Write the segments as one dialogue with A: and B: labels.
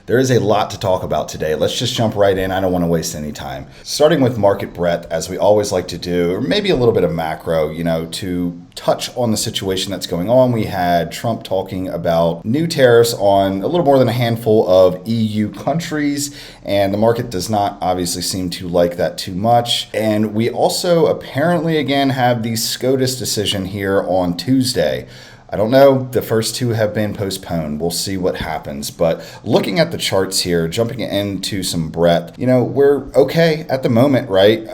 A: There is a lot to talk about today. Let's just jump right in. I don't want to waste any time. Starting with market breadth, as we always like to do, or maybe a little bit of macro, to touch on the situation that's going on. We had Trump talking about new tariffs on a little more than a handful of EU countries, and the market does not obviously seem to like that too much. And we also apparently again have the SCOTUS decision here on Tuesday. I don't know. The first two have been postponed. We'll see what happens. But looking at the charts here, jumping into some breadth, we're okay at the moment, right?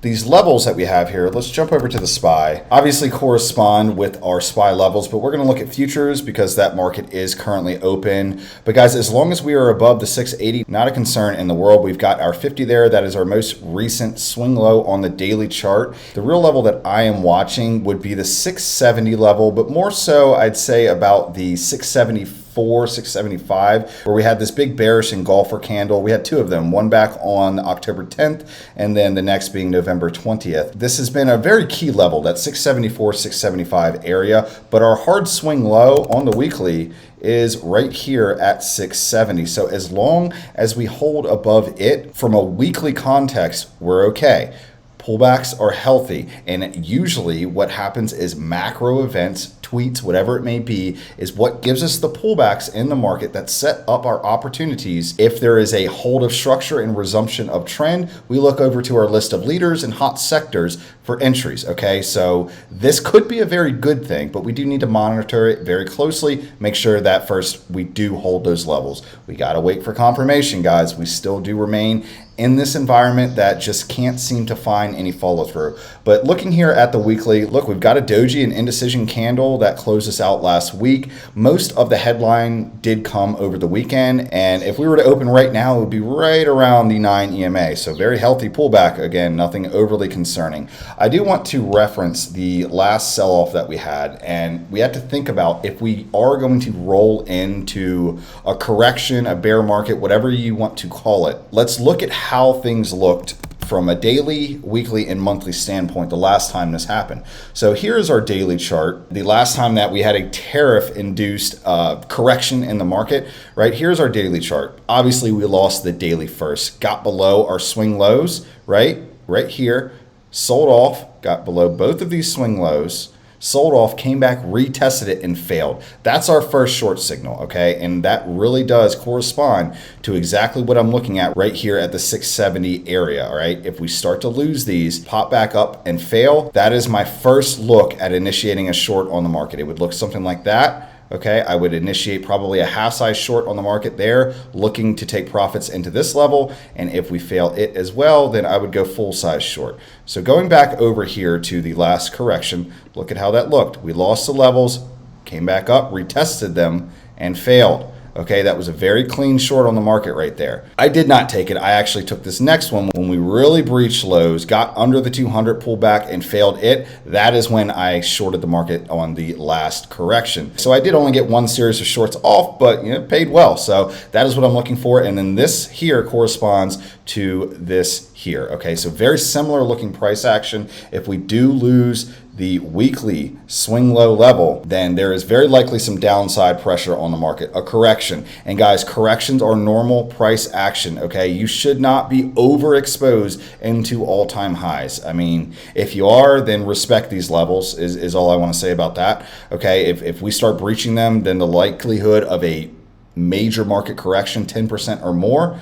A: These levels that we have here, let's jump over to the SPY. Obviously correspond with our SPY levels, but we're going to look at futures because that market is currently open. But guys, as long as we are above the 680, not a concern in the world. We've got our 50 there. That is our most recent swing low on the daily chart. The real level that I am watching would be the 670 level, but more so I'd say about the 674. 675, where we had this big bearish engulfer candle. We had two of them, one back on October 10th and then the next being November 20th. This has been a very key level, that 674, 675 area, but our hard swing low on the weekly is right here at 670. So as long as we hold above it from a weekly context, we're okay. Pullbacks are healthy, and usually what happens is macro events, tweets, whatever it may be, is what gives us the pullbacks in the market that set up our opportunities. If there is a hold of structure and resumption of trend, we look over to our list of leaders and hot sectors for entries, okay? So this could be a very good thing, but we do need to monitor it very closely, make sure that first we do hold those levels. We gotta wait for confirmation, guys. We still do remain in this environment that just can't seem to find any follow through. But looking here at the weekly, look, we've got a doji and indecision candle that closed us out last week. Most of the headline did come over the weekend, and if we were to open right now, it would be right around the 9 EMA. So very healthy pullback. Again, nothing overly concerning. I do want to reference the last sell-off that we had, and we have to think about if we are going to roll into a correction, a bear market, whatever you want to call it. Let's look at how things looked from a daily, weekly, and monthly standpoint the last time this happened. So here's our daily chart. The last time that we had a tariff-induced correction in the market, right? Here's our daily chart. Obviously, we lost the daily first, got below our swing lows, right? Right here, sold off, got below both of these swing lows, sold off, came back, retested it, and failed. That's our first short signal, okay? And that really does correspond to exactly what I'm looking at right here at the 670 area, all right? If we start to lose these, pop back up and fail, that is my first look at initiating a short on the market. It would look something like that. Okay, I would initiate probably a half size short on the market there, looking to take profits into this level. And if we fail it as well, then I would go full size short. So going back over here to the last correction, look at how that looked. We lost the levels, came back up, retested them, and failed. Okay, that was a very clean short on the market right there. I did not take it. I actually took this next one when we really breached lows, got under the 200, pulled back and failed it. That is when I shorted the market on the last correction. So I did only get one series of shorts off, but paid well. So that is what I'm looking for. And then this here corresponds to this here. Okay, so very similar looking price action. If we do lose the weekly swing low level, then there is very likely some downside pressure on the market, a correction. And guys, corrections are normal price action, okay? You should not be overexposed into all-time highs. I mean, if you are, then respect these levels is all I want to say about that, okay? If we start breaching them, then the likelihood of a major market correction, 10% or more,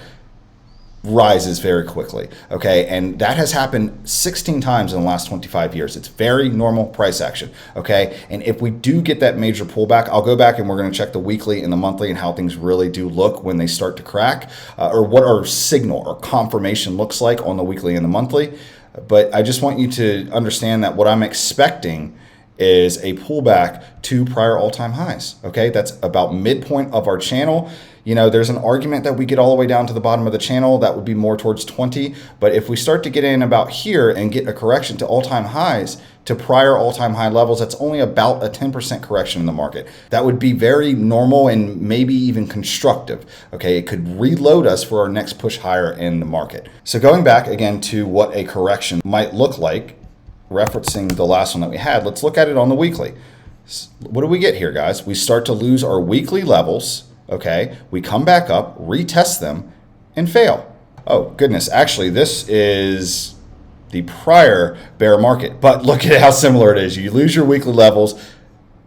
A: rises very quickly, okay? And that has happened 16 times in the last 25 years. It's very normal price action, okay? And if we do get that major pullback, I'll go back and we're going to check the weekly and the monthly and how things really do look when they start to crack, or what our signal or confirmation looks like on the weekly and the monthly. But I just want you to understand that what I'm expecting is a pullback to prior all-time highs, okay? That's about midpoint of our channel. There's an argument that we get all the way down to the bottom of the channel. That would be more towards 20. But if we start to get in about here and get a correction to all-time highs, to prior all-time high levels, that's only about a 10% correction in the market. That would be very normal and maybe even constructive. Okay, it could reload us for our next push higher in the market. So going back again to what a correction might look like, referencing the last one that we had, let's look at it on the weekly. What do we get here, guys? We start to lose our weekly levels. okay? We come back up, retest them, and fail. Oh, goodness. Actually, this is the prior bear market, but look at how similar it is. You lose your weekly levels.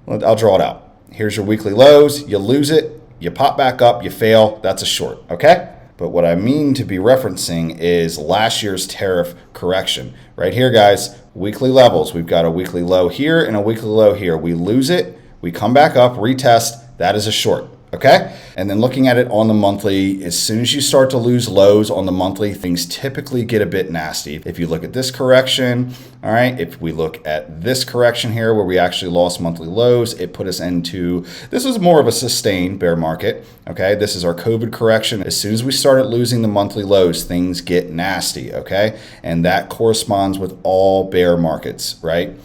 A: I'll draw it out. Here's your weekly lows. You lose it. You pop back up. You fail. That's a short, okay? But what I mean to be referencing is last year's tariff correction. Right here, guys, weekly levels. We've got a weekly low here and a weekly low here. We lose it. We come back up, retest. That is a short. Okay? And then looking at it on the monthly, as soon as you start to lose lows on the monthly, things typically get a bit nasty. If you look at this correction, all right, if we look at this correction here where we actually lost monthly lows, it put us into, this was more of a sustained bear market. Okay? This is our COVID correction. As soon as we started losing the monthly lows, things get nasty. Okay? And that corresponds with all bear markets, right?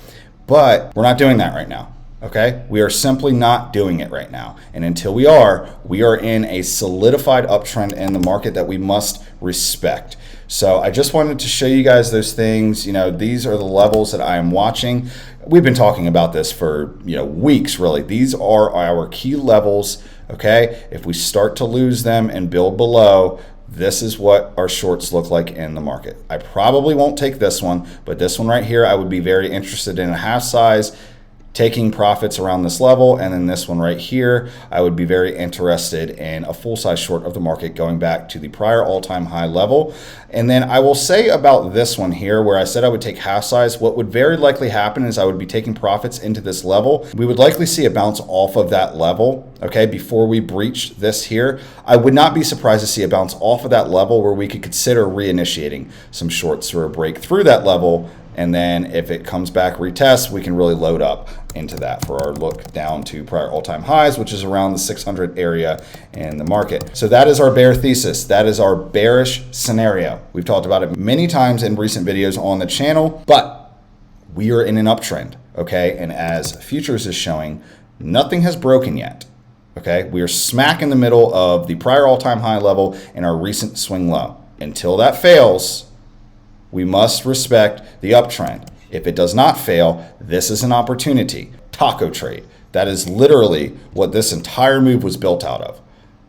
A: But we're not doing that right now. Okay, we are simply not doing it right now. And until we are in a solidified uptrend in the market that we must respect. So I just wanted to show you guys those things. You know, these are the levels that I am watching. We've been talking about this for, weeks, really. These are our key levels. Okay, if we start to lose them and build below, this is what our shorts look like in the market. I probably won't take this one, but this one right here, I would be very interested in a half size, taking profits around this level. And then this one right here, I would be very interested in a full size short of the market going back to the prior all-time high level. And then I will say about this one here, where I said I would take half size, what would very likely happen is I would be taking profits into this level. We would likely see a bounce off of that level, okay, before we breach this here. I would not be surprised to see a bounce off of that level where we could consider reinitiating some shorts or a break through that level. And then if it comes back retest, we can really load up into that for our look down to prior all-time highs, which is around the 600 area in the market. So that is our bear thesis. That is our bearish scenario. We've talked about it many times in recent videos on the channel, but we are in an uptrend, okay? And as futures is showing, nothing has broken yet. Okay, we are smack in the middle of the prior all-time high level and our recent swing low. Until that fails, we must respect the uptrend. If it does not fail, this is an opportunity. Taco trade. That is literally what this entire move was built out of,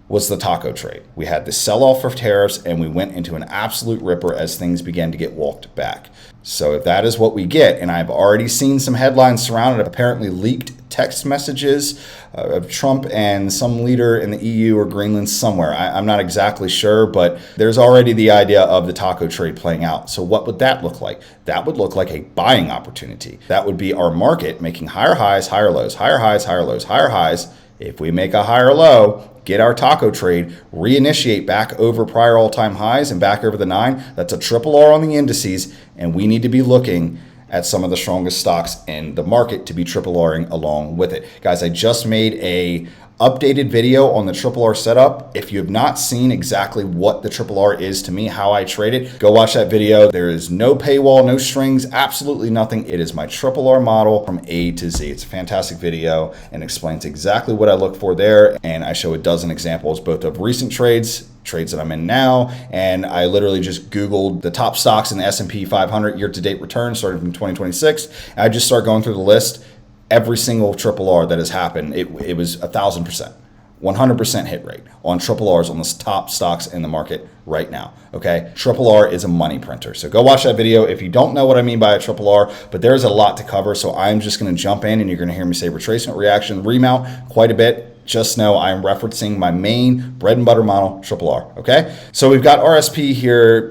A: was the taco trade. We had the sell-off for tariffs and we went into an absolute ripper as things began to get walked back. So if that is what we get, and I've already seen some headlines surrounded apparently leaked text messages of Trump and some leader in the EU or Greenland somewhere. I'm not exactly sure, but there's already the idea of the taco trade playing out. So what would that look like? That would look like a buying opportunity. That would be our market making higher highs, higher lows, higher highs, higher lows, higher highs. If we make a higher low, get our taco trade, reinitiate back over prior all-time highs and back over the 9. That's a triple R on the indices, and we need to be looking at some of the strongest stocks in the market to be triple R-ing along with it. Guys, I just made a updated video on the triple R setup. If you have not seen exactly what the triple R is to me, how I trade it, go watch that video. There is no paywall, no strings, absolutely nothing. It is my triple R model from A to Z. It's a fantastic video and explains exactly what I look for there. And I show a dozen examples, both of recent trades that I'm in now, and I literally just Googled the top stocks in the S&P 500 year-to-date return starting from 2026. And I just start going through the list. Every single triple R that has happened, it was 1,000%, 100% hit rate on triple R's on the top stocks in the market right now. Okay, triple R is a money printer. So go watch that video if you don't know what I mean by a triple R, but there's a lot to cover. So I'm just going to jump in, and you're going to hear me say retracement, reaction, remount quite a bit. Just know I'm referencing my main bread and butter model, triple R, okay? So we've got RSP here.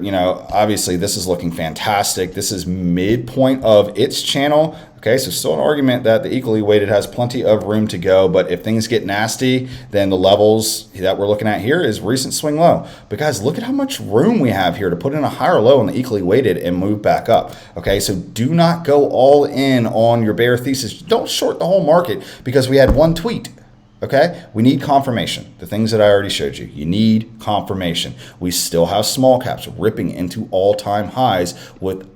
A: Obviously this is looking fantastic. This is midpoint of its channel, okay? So still an argument that the equally weighted has plenty of room to go, but if things get nasty, then the levels that we're looking at here is recent swing low. But guys, look at how much room we have here to put in a higher low on the equally weighted and move back up, okay? So do not go all in on your bear thesis. Don't short the whole market because we had one tweet. Okay, we need confirmation. The things that I already showed you, you need confirmation. We still have small caps ripping into all-time highs with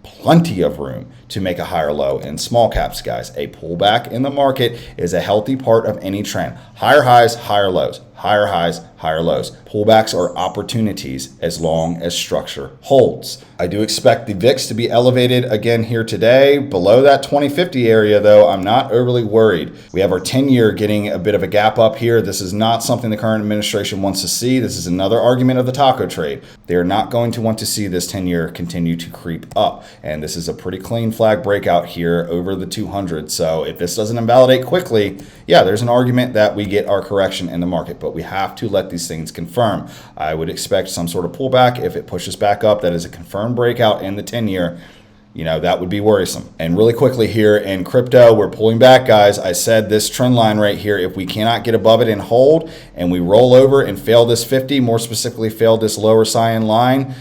A: plenty of room to make a higher low in small caps, guys. A pullback in the market is a healthy part of any trend. Higher highs, higher lows. higher highs, higher lows. Pullbacks are opportunities as long as structure holds. I do expect the VIX to be elevated again here today. Below that 2050 area, though, I'm not overly worried. We have our 10-year getting a bit of a gap up here. This is not something the current administration wants to see. This is another argument of the taco trade. They are not going to want to see this 10-year continue to creep up. And this is a pretty clean flag breakout here over the 200. So if this doesn't invalidate quickly, yeah, there's an argument that we get our correction in the market, but we have to let these things confirm. I would expect some sort of pullback. If it pushes back up, that is a confirmed breakout in the 10-year. That would be worrisome. And really quickly here in crypto, we're pulling back, guys. I said this trend line right here, if we cannot get above it and hold, and we roll over and fail this 50, more specifically fail this lower cyan line,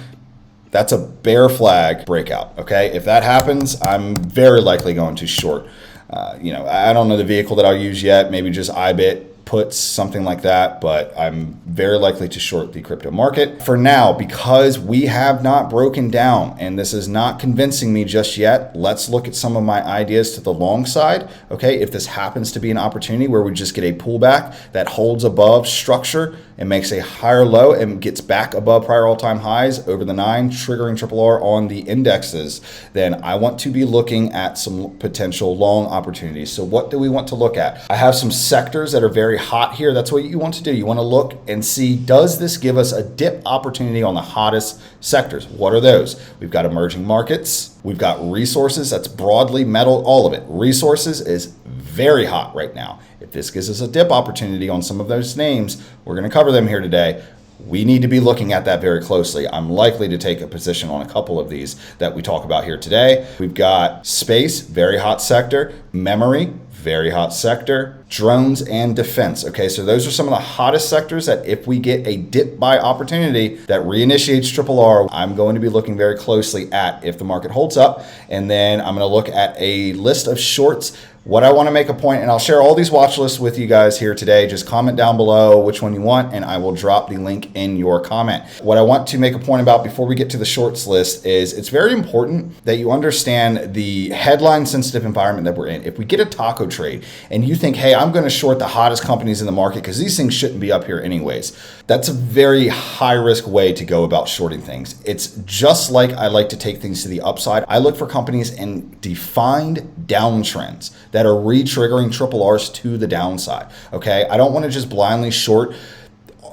A: that's a bear flag breakout, okay? If that happens, I'm very likely going to short. I don't know the vehicle that I'll use yet, maybe just IBIT, puts, something like that, but I'm very likely to short the crypto market. For now, because we have not broken down, and this is not convincing me just yet, let's look at some of my ideas to the long side, okay? If this happens to be an opportunity where we just get a pullback that holds above structure and makes a higher low and gets back above prior all-time highs over the 9, triggering triple R on the indexes, then I want to be looking at some potential long opportunities. So what do we want to look at? I have some sectors that are very hot here. That's what you want to do. You want to look and see, does this give us a dip opportunity on the hottest sectors? What are those? We've got emerging markets. We've got resources. That's broadly metal, all of it. Resources is very hot right now. If this gives us a dip opportunity on some of those names, we're going to cover them here today. We need to be looking at that very closely. I'm likely to take a position on a couple of these that we talk about here today. We've got space, very hot sector, memory, very hot sector, drones, and defense. Okay, so those are some of the hottest sectors that if we get a dip buy opportunity that reinitiates triple R, I'm going to be looking very closely at if the market holds up. And then I'm going to look at a list of shorts. What I want to make a point, and I'll share all these watch lists with you guys here today. Just comment down below which one you want, and I will drop the link in your comment. What I want to make a point about before we get to the shorts list is it's very important that you understand the headline sensitive environment that we're in. If we get a taco trade and you think, hey, I'm going to short the hottest companies in the market because these things shouldn't be up here anyways, that's a very high risk way to go about shorting things. It's just like I like to take things to the upside. I look for companies in defined downtrends that are re-triggering triple R's to the downside. Okay, I don't want to just blindly short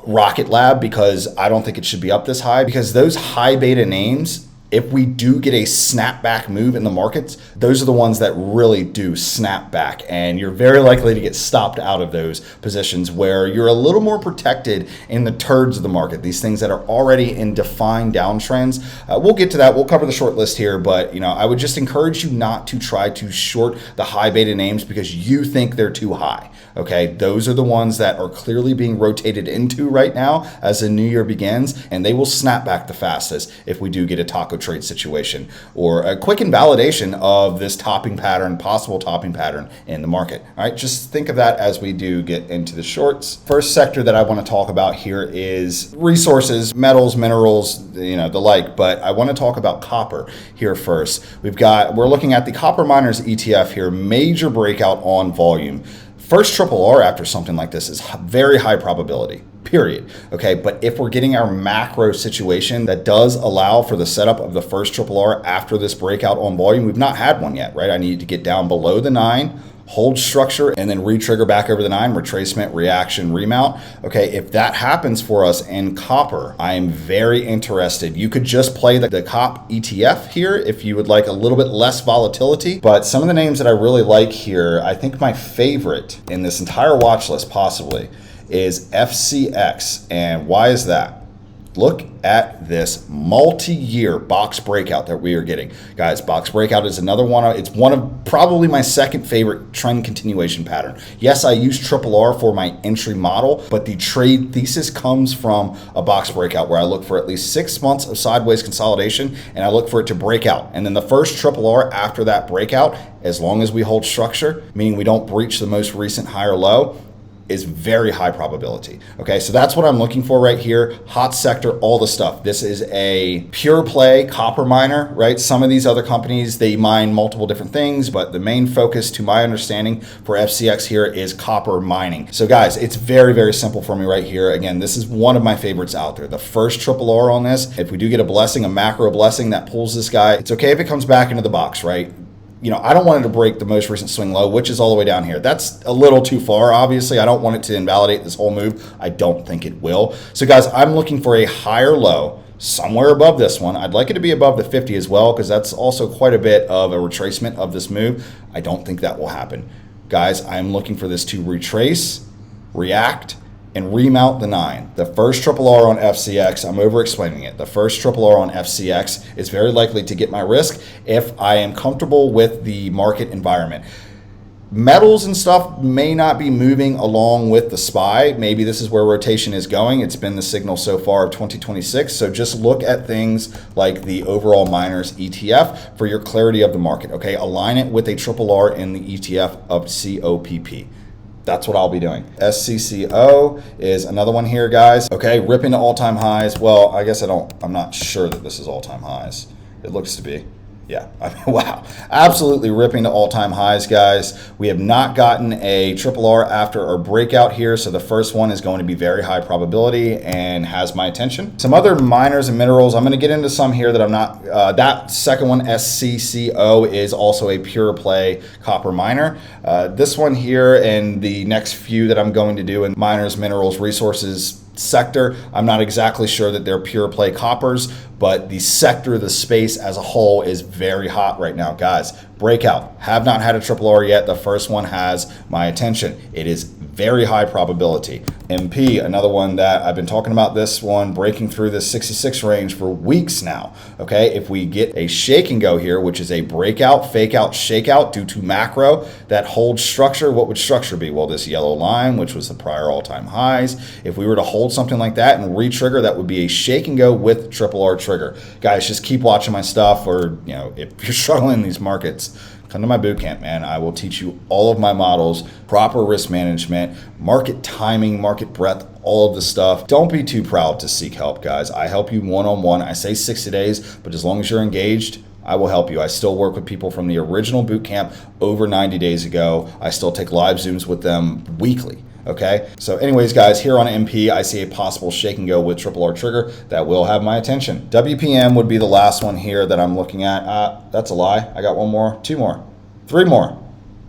A: Rocket Lab because I don't think it should be up this high, because those high beta names, if we do get a snapback move in the markets, those are the ones that really do snap back, and you're very likely to get stopped out of those positions where you're a little more protected in the turds of the market, these things that are already in defined downtrends. We'll get to that. We'll cover the short list here, but I would just encourage you not to try to short the high beta names because you think they're too high. Okay, those are the ones that are clearly being rotated into right now as the new year begins, and they will snap back the fastest if we do get a taco trade situation or a quick invalidation of this topping pattern, possible topping pattern in the market. All right, just think of that as we do get into the shorts. First sector that I want to talk about here is resources, metals, minerals, the like, but I want to talk about copper here first. We're looking at the copper miners ETF here, major breakout on volume. First triple R after something like this is very high probability, period. Okay, but if we're getting our macro situation that does allow for the setup of the first triple R after this breakout on volume, we've not had one yet, right? I need to get down below the 9, hold structure, and then re-trigger back over the 9, retracement, reaction, remount. Okay, if that happens for us in copper, I am very interested. You could just play the COP ETF here if you would like a little bit less volatility, but some of the names that I really like here, I think my favorite in this entire watch list possibly is FCX. And why is that? Look at this multi-year box breakout that we are getting. Guys, box breakout is another one. It's one of probably my second favorite trend continuation pattern. Yes, I use triple R for my entry model, but the trade thesis comes from a box breakout where I look for at least 6 months of sideways consolidation and I look for it to break out. And then the first triple R after that breakout, as long as we hold structure, meaning we don't breach the most recent higher low, is very high probability. Okay, so that's what I'm looking for right here. Hot sector, all the stuff. This is a pure play copper miner, right? Some of these other companies, they mine multiple different things, but the main focus, to my understanding, for FCX here is copper mining. So guys, it's very, very simple for me right here. Again, this is one of my favorites out there. The first triple R on this, if we do get a blessing, a macro blessing that pulls this guy, it's okay if it comes back into the box, right? You know, I don't want it to break the most recent swing low, which is all the way down here. That's a little too far, obviously. I don't want it to invalidate this whole move. I don't think it will. So guys, I'm looking for a higher low somewhere above this one. I'd like it to be above the 50 as well, because that's also quite a bit of a retracement of this move. I don't think that will happen. Guys, I'm looking for this to retrace, react, and remount the 9. The first triple R on FCX, I'm over explaining it. The first triple R on FCX is very likely to get my risk if I am comfortable with the market environment. Metals and stuff may not be moving along with the SPY. Maybe this is where rotation is going. It's been the signal so far of 2026. So just look at things like the overall miners ETF for your clarity of the market. Okay, align it with a triple R in the ETF of COPP. That's what I'll be doing. SCCO is another one here, guys. Okay, ripping to all-time highs. Well, I guess I'm not sure that this is all-time highs. It looks to be. Yeah, I mean, wow. Absolutely ripping to all-time highs, guys. We have not gotten a triple R after our breakout here, so the first one is going to be very high probability and has my attention. Some other miners and minerals, I'm going to get into some here that I'm not, that second one, SCCO, is also a pure play copper miner. This one here and the next few that I'm going to do in miners, minerals, resources sector, I'm not exactly sure that they're pure play coppers, but the sector, the space as a whole is very hot right now. Guys, breakout. Have not had a triple R yet. The first one has my attention. It is very high probability. MP, another one that I've been talking about, this one breaking through this 66 range for weeks now. Okay, if we get a shake and go here, which is a breakout, fake out, shake out due to macro that holds structure, what would structure be? Well, this yellow line, which was the prior all-time highs. If we were to hold something like that and re-trigger, that would be a shake and go with triple R trigger. Guys, just keep watching my stuff, or you know, if you're struggling in these markets, come to my bootcamp, man. I will teach you all of my models, proper risk management, market timing, market breadth, all of the stuff. Don't be too proud to seek help, guys. I help you one-on-one. I say 60 days, but as long as you're engaged, I will help you. I still work with people from the original bootcamp over 90 days ago. I still take live Zooms with them weekly. Okay, so anyways, guys, here on MP, I see a possible shake and go with triple R trigger that will have my attention. WPM would be the last one here that I'm looking at. That's a lie. I got one more, two more, three more,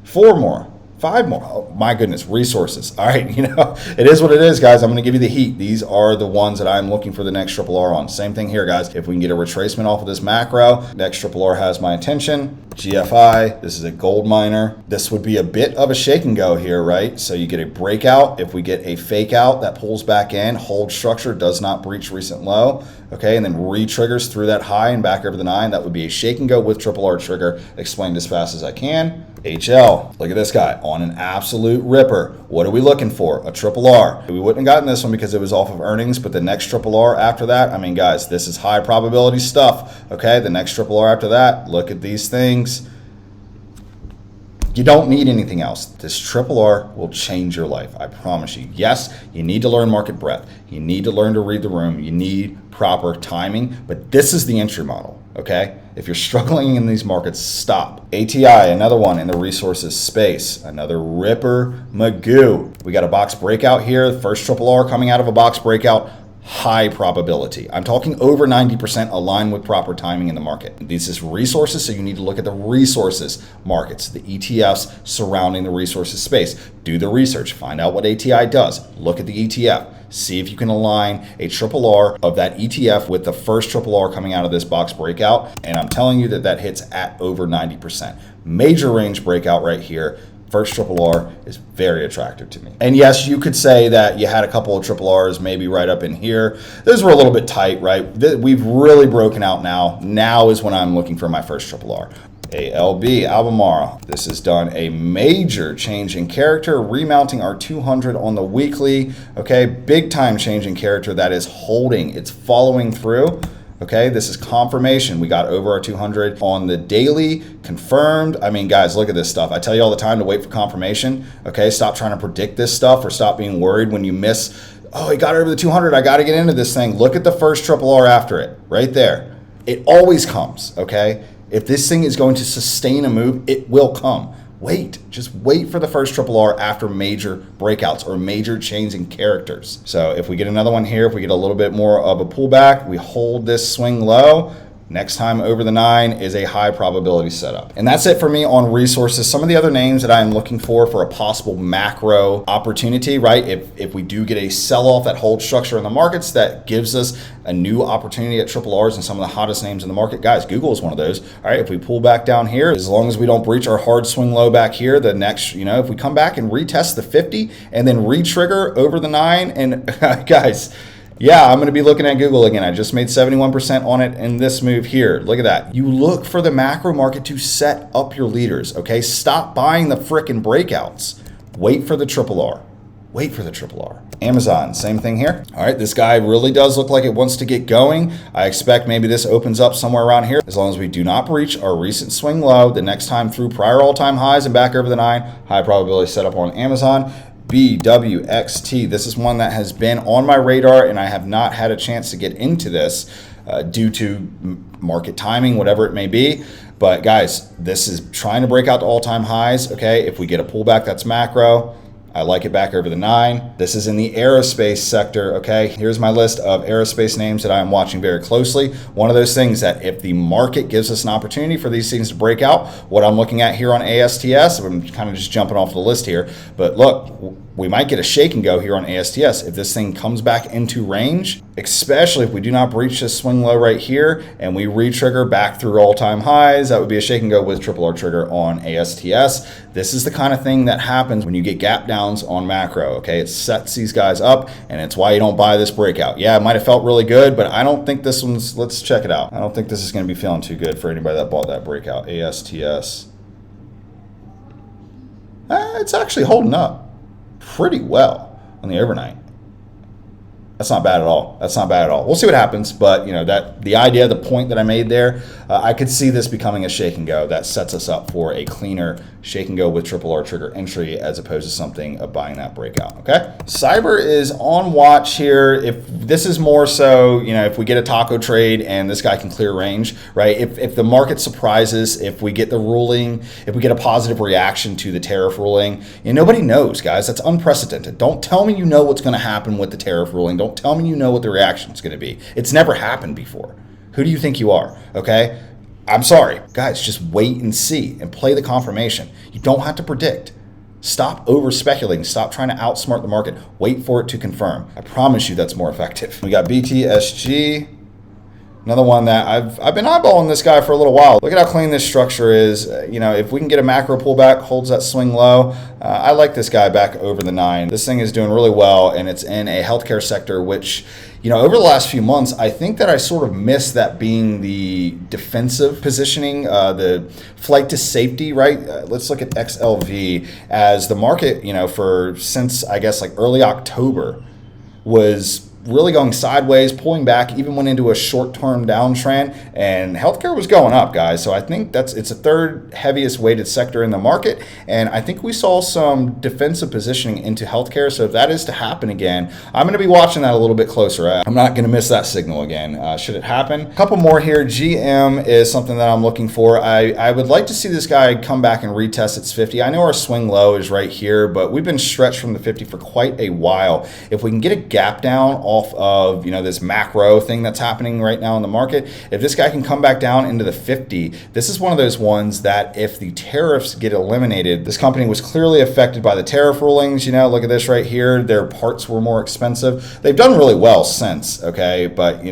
A: four more, five more. Oh my goodness, resources. All right, you know, it is what it is, guys. I'm going to give you the heat. These are the ones that I'm looking for the next triple R on. Same thing here, guys. If we can get a retracement off of this macro, next triple R has my attention. GFI, this is a gold miner. This would be a bit of a shake and go here, right? So you get a breakout. If we get a fake out that pulls back in, hold structure, does not breach recent low, okay, and then re-triggers through that high and back over the 9, that would be a shake and go with triple R trigger. Explained as fast as I can. HL, look at this guy on an absolute ripper. What are we looking for? A triple R. We wouldn't have gotten this one because it was off of earnings, but the next triple R after that, I mean, guys, this is high probability stuff, okay? The next triple R after that, look at these things. You don't need anything else. This triple R will change your life, I promise you. Yes, you need to learn market breadth. You need to learn to read the room. You need proper timing, but this is the entry model, okay? If you're struggling in these markets, stop. ATI, another one in the resources space, another ripper Magoo. We got a box breakout here. The first triple R coming out of a box breakout. High probability. I'm talking over 90% aligned with proper timing in the market. This is resources, so you need to look at the resources markets, the ETFs surrounding the resources space. Do the research, find out what ATI does. Look at the ETF. See if you can align a triple R of that ETF with the first triple R coming out of this box breakout. And I'm telling you that that hits at over 90%. Major range breakout right here. First triple R is very attractive to me. And yes, you could say that you had a couple of triple Rs maybe right up in here. Those were a little bit tight, right? We've really broken out now. Now is when I'm looking for my first triple R. ALB, Albemarle. This has done a major change in character, remounting our 200 on the weekly. Okay, big time change in character that is holding. It's following through. Okay, this is confirmation. We got over our 200 on the daily, confirmed. I mean, guys, look at this stuff. I tell you all the time to wait for confirmation. Okay, stop trying to predict this stuff or stop being worried when you miss. Oh, it got over the 200. I got to get into this thing. Look at the first triple R after it right there. It always comes. Okay, if this thing is going to sustain a move, it will come. Wait, just wait for the first triple R after major breakouts or major change in characters. So if we get another one here, if we get a little bit more of a pullback, we hold this swing low. Next time over the 9 is a high probability setup. And that's it for me on resources. Some of the other names that I'm looking for a possible macro opportunity, right? If we do get a sell-off that holds structure in the markets, that gives us a new opportunity at triple R's and some of the hottest names in the market. Guys, Google is one of those. All right, if we pull back down here, as long as we don't breach our hard swing low back here, the next, if we come back and retest the 50 and then re-trigger over the 9, and guys, yeah, I'm going to be looking at Google again. I just made 71% on it in this move here. Look at that. You look for the macro market to set up your leaders, okay? Stop buying the frickin' breakouts. Wait for the triple R. Wait for the triple R. Amazon, same thing here. All right, this guy really does look like it wants to get going. I expect maybe this opens up somewhere around here. As long as we do not breach our recent swing low, the next time through prior all-time highs and back over the 9, high probability setup on Amazon. BWXT. This is one that has been on my radar and I have not had a chance to get into this due to market timing, whatever it may be. But guys, this is trying to break out to all-time highs. Okay, if we get a pullback, that's macro. I like it back over the 9. This is in the aerospace sector, okay? Here's my list of aerospace names that I'm watching very closely. One of those things that if the market gives us an opportunity for these things to break out, what I'm looking at here on ASTS, I'm kind of just jumping off the list here, but look, we might get a shake and go here on ASTS. If this thing comes back into range, especially if we do not breach this swing low right here and we re-trigger back through all-time highs, that would be a shake and go with triple R trigger on ASTS. This is the kind of thing that happens when you get gap downs on macro, okay? It sets these guys up and it's why you don't buy this breakout. Yeah, it might have felt really good, but I don't think this one's, let's check it out. I don't think this is gonna be feeling too good for anybody that bought that breakout, ASTS. It's actually holding up pretty well on the overnight. That's not bad at all. That's not bad at all. We'll see what happens, but that the idea, the point that I made there, I could see this becoming a shake and go that sets us up for a cleaner shake and go with triple R trigger entry as opposed to something of buying that breakout. Okay, cyber is on watch here. If this is more so, if we get a taco trade and this guy can clear range, right? If the market surprises, if we get the ruling, if we get a positive reaction to the tariff ruling, nobody knows, guys. That's unprecedented. Don't tell me you know what's going to happen with the tariff ruling. Don't tell me you know what the reaction is going to be. It's never happened before. Who do you think you are? Okay? I'm sorry. Guys, just wait and see and play the confirmation. You don't have to predict. Stop over speculating. Stop trying to outsmart the market. Wait for it to confirm. I promise you that's more effective. We got BTSG. Another one that I've been eyeballing this guy for a little while. Look at how clean this structure is. If we can get a macro pullback, holds that swing low, I like this guy back over the 9. This thing is doing really well, and it's in a healthcare sector, which, over the last few months, I think that I sort of missed that being the defensive positioning, the flight to safety, right? Let's look at XLV as the market, since I guess like early October was really going sideways, pulling back, even went into a short-term downtrend, and healthcare was going up, guys. So I think it's a third heaviest weighted sector in the market, and I think we saw some defensive positioning into healthcare. So if that is to happen again, I'm going to be watching that a little bit closer. I'm not going to miss that signal again. Should it happen? A couple more here. GM is something that I'm looking for. I would like to see this guy come back and retest its 50. I know our swing low is right here, but we've been stretched from the 50 for quite a while. If we can get a gap down off of this macro thing that's happening right now in the market, if this guy can come back down into the 50, this is one of those ones that if the tariffs get eliminated, this company was clearly affected by the tariff rulings. Look at this right here, their parts were more expensive. They've done really well since, okay, but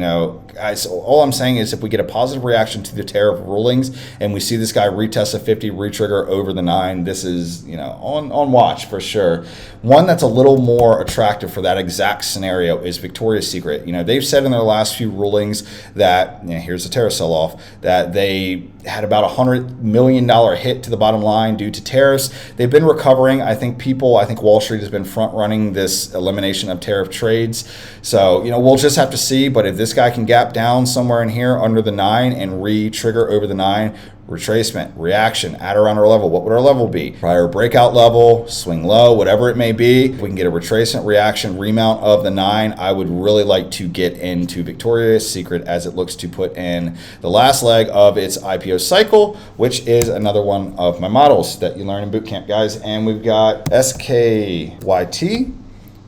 A: guys, all I'm saying is if we get a positive reaction to the tariff rulings and we see this guy retest a 50, re-trigger over the 9, this is on watch for sure. One that's a little more attractive for that exact scenario is Victoria's Secret. They've said in their last few rulings that, here's the tariff sell-off, that they had about $100 million hit to the bottom line due to tariffs. They've been recovering. I think Wall Street has been front running this elimination of tariff trades. So, we'll just have to see. But if this guy can gap down somewhere in here under the 9 and re-trigger over the 9, retracement, reaction at around our level. What would our level be? Prior breakout level, swing low, whatever it may be. If we can get a retracement, reaction, remount of the 9, I would really like to get into Victoria's Secret as it looks to put in the last leg of its IPO cycle, which is another one of my models that you learn in Bootcamp, guys. And we've got SKYT.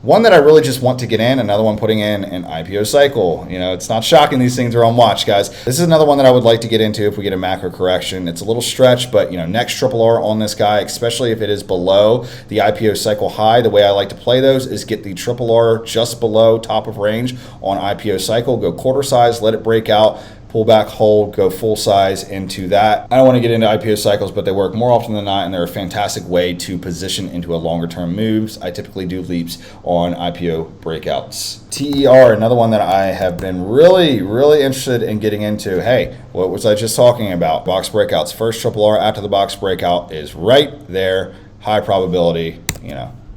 A: One that I really just want to get in, another one putting in an IPO cycle. It's not shocking these things are on watch, guys. This is another one that I would like to get into if we get a macro correction. It's a little stretch, but next triple R on this guy, especially if it is below the IPO cycle high. The way I like to play those is get the triple R just below top of range on IPO cycle, go quarter size, let it break out, pull back, hold, go full size into that. I don't want to get into IPO cycles, but they work more often than not, and they're a fantastic way to position into a longer term moves. I typically do leaps on IPO breakouts. TER, another one that I have been really, really interested in getting into. Hey, what was I just talking about? Box breakouts. First triple R after the box breakout is right there. High probability,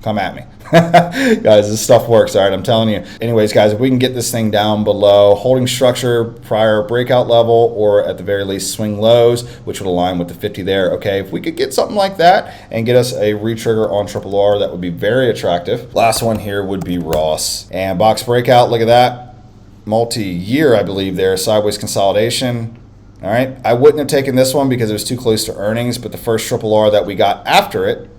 A: come at me. Guys, this stuff works, all right, I'm telling you. Anyways, guys, if we can get this thing down below holding structure, prior breakout level, or at the very least swing lows, which would align with the 50 there, okay, if we could get something like that and get us a retrigger on triple R, that would be very attractive. Last one here would be Ross. And box breakout, look at that. Multi-year, I believe there, sideways consolidation. All right, I wouldn't have taken this one because it was too close to earnings, but the first triple R that we got after it,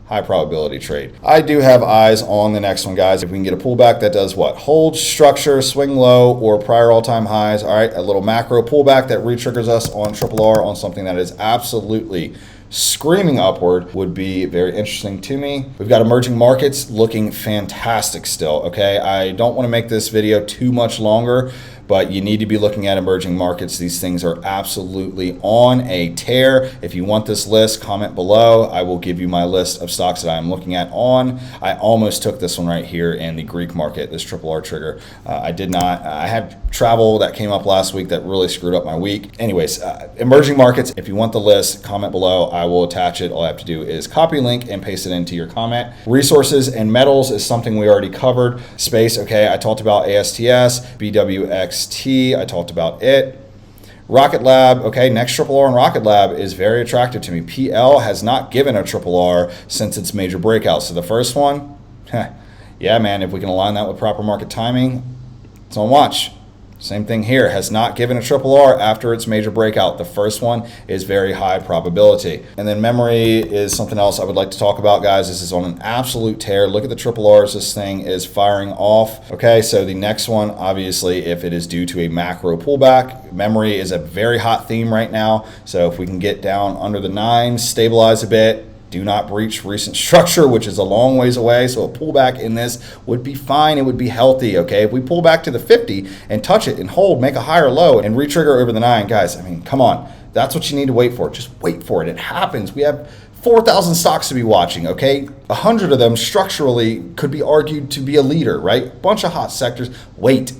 A: high probability trade. I do have eyes on the next one, guys. If we can get a pullback that does what? Hold structure, swing low, or prior all-time highs. All right, a little macro pullback that re-triggers us on triple R on something that is absolutely screaming upward would be very interesting to me. We've got emerging markets looking fantastic still, okay? I don't want to make this video too much longer, but you need to be looking at emerging markets. These things are absolutely on a tear. If you want this list, comment below. I will give you my list of stocks that I'm looking at on. I almost took this one right here in the Greek market, this triple R trigger. I did not. I had travel that came up last week that really screwed up my week. Anyways, emerging markets, if you want the list, comment below. I will attach it. All I have to do is copy link and paste it into your comment. Resources and metals is something we already covered. Space, okay, I talked about ASTS, BWX, I talked about it. Rocket Lab, okay, next triple R on Rocket Lab is very attractive to me. PL has not given a triple R since its major breakout. So the first one, yeah, man, if we can align that with proper market timing, it's on watch. Same thing here, has not given a triple R after its major breakout. The first one is very high probability. And then memory is something else I would like to talk about, guys. This is on an absolute tear. Look at the triple R's this thing is firing off. Okay, so the next one, obviously, if it is due to a macro pullback, memory is a very hot theme right now. So if we can get down under the 9, stabilize a bit, do not breach recent structure, which is a long ways away. So a pullback in this would be fine. It would be healthy, okay? If we pull back to the 50 and touch it and hold, make a higher low and re-trigger over the 9, guys, I mean, come on. That's what you need to wait for. Just wait for it. It happens. We have 4,000 stocks to be watching, okay? 100 of them structurally could be argued to be a leader, right? Bunch of hot sectors. Wait.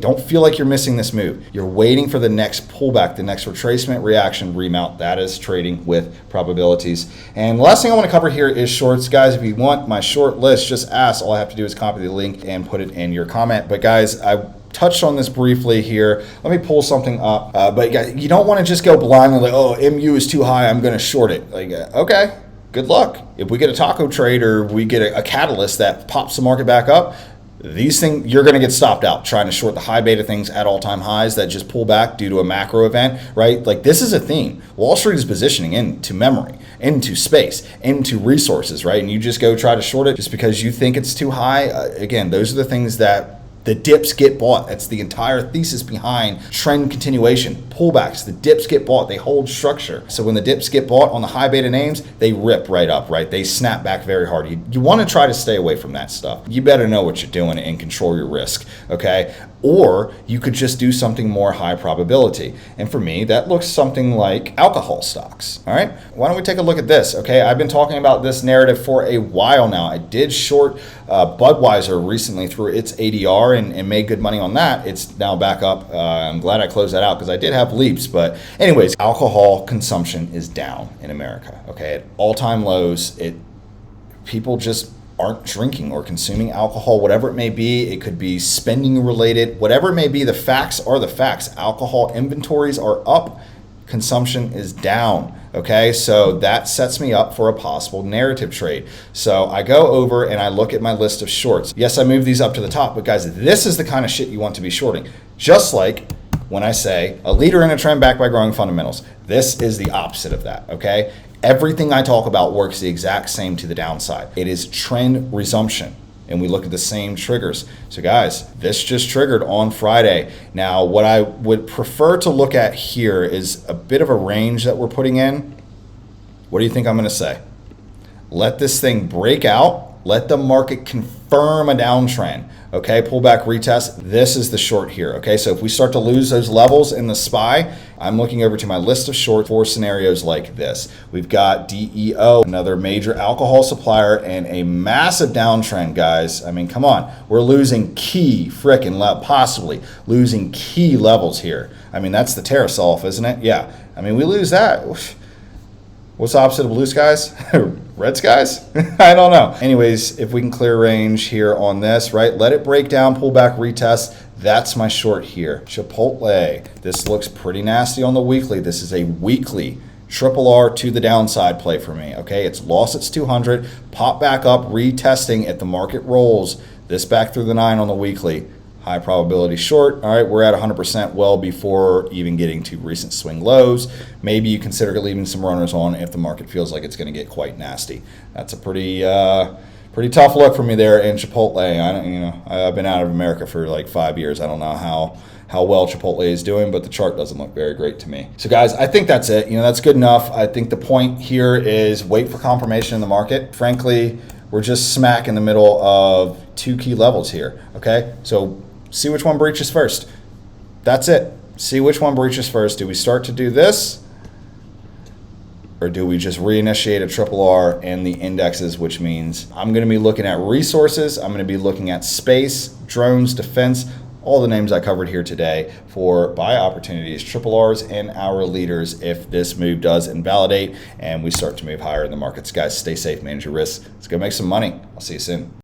A: Don't feel like you're missing this move. You're waiting for the next pullback, the next retracement, reaction, remount. That is trading with probabilities. And the last thing I want to cover here is shorts. Guys, if you want my short list, just ask. All I have to do is copy the link and put it in your comment. But guys, I touched on this briefly here. Let me pull something up. But you don't want to just go blindly like, oh, MU is too high, I'm going to short it. Like, okay, good luck. If we get a taco trade or we get a catalyst that pops the market back up, these things, you're going to get stopped out trying to short the high beta things at all-time highs that just pull back due to a macro event, right? Like, this is a theme. Wall Street is positioning into memory, into space, into resources, right? And you just go try to short it just because you think it's too high. Again, those are the things that the dips get bought. That's the entire thesis behind trend continuation. Pullbacks, the dips get bought, they hold structure. So when the dips get bought on the high beta names, they rip right up, right? They snap back very hard. You want to try to stay away from that stuff. You better know what you're doing and control your risk, okay? Or you could just do something more high probability. And for me, that looks something like alcohol stocks. All right, why don't we take a look at this? Okay, I've been talking about this narrative for a while now. I did short Budweiser recently through its ADR and made good money on that. It's now back up. I'm glad I closed that out because I did have leaps. But anyways, alcohol consumption is down in America. Okay, at all-time lows. People just aren't drinking or consuming alcohol, whatever it may be. It could be spending related, whatever it may be. The facts are the facts. Alcohol inventories are up, consumption is down. Okay, so that sets me up for a possible narrative trade. So I go over and I look at my list of shorts. Yes, I moved these up to the top, but guys, this is the kind of shit you want to be shorting. Just like when I say a leader in a trend backed by growing fundamentals. This is the opposite of that, okay? Everything I talk about works the exact same to the downside. It is trend resumption, and we look at the same triggers. So guys, this just triggered on Friday. Now, what I would prefer to look at here is a bit of a range that we're putting in. What do you think I'm gonna say? Let this thing break out. Let the market confirm a downtrend. Okay, pullback retest. This is the short here. Okay, so if we start to lose those levels in the SPY, I'm looking over to my list of short for scenarios like this. We've got DEO, another major alcohol supplier, and a massive downtrend, guys. I mean, come on. We're losing key possibly losing key levels here. I mean, that's the Terrasolf, isn't it? Yeah. I mean, we lose that. What's the opposite of blue skies? Red skies? I don't know. Anyways, if we can clear range here on this, right? Let it break down, pull back, retest. That's my short here. Chipotle. This looks pretty nasty on the weekly. This is a weekly triple R to the downside play for me. Okay, it's lost its 200, pop back up, retesting at the market rolls. This back through the 9 on the weekly. High probability short. All right, we're at 100% well before even getting to recent swing lows. Maybe you consider leaving some runners on if the market feels like it's going to get quite nasty. That's a pretty tough look for me there in Chipotle. I've been out of America for like 5 years. I don't know how well Chipotle is doing, but the chart doesn't look very great to me. So guys, I think that's it. That's good enough. I think the point here is wait for confirmation in the market. Frankly, we're just smack in the middle of 2 key levels here. Okay, so see which one breaches first. That's it. See which one breaches first. Do we start to do this? Or do we just reinitiate a triple R in the indexes, which means I'm going to be looking at resources. I'm going to be looking at space, drones, defense, all the names I covered here today for buy opportunities, triple Rs, and our leaders if this move does invalidate and we start to move higher in the markets. Guys, stay safe, manage your risks. Let's go make some money. I'll see you soon.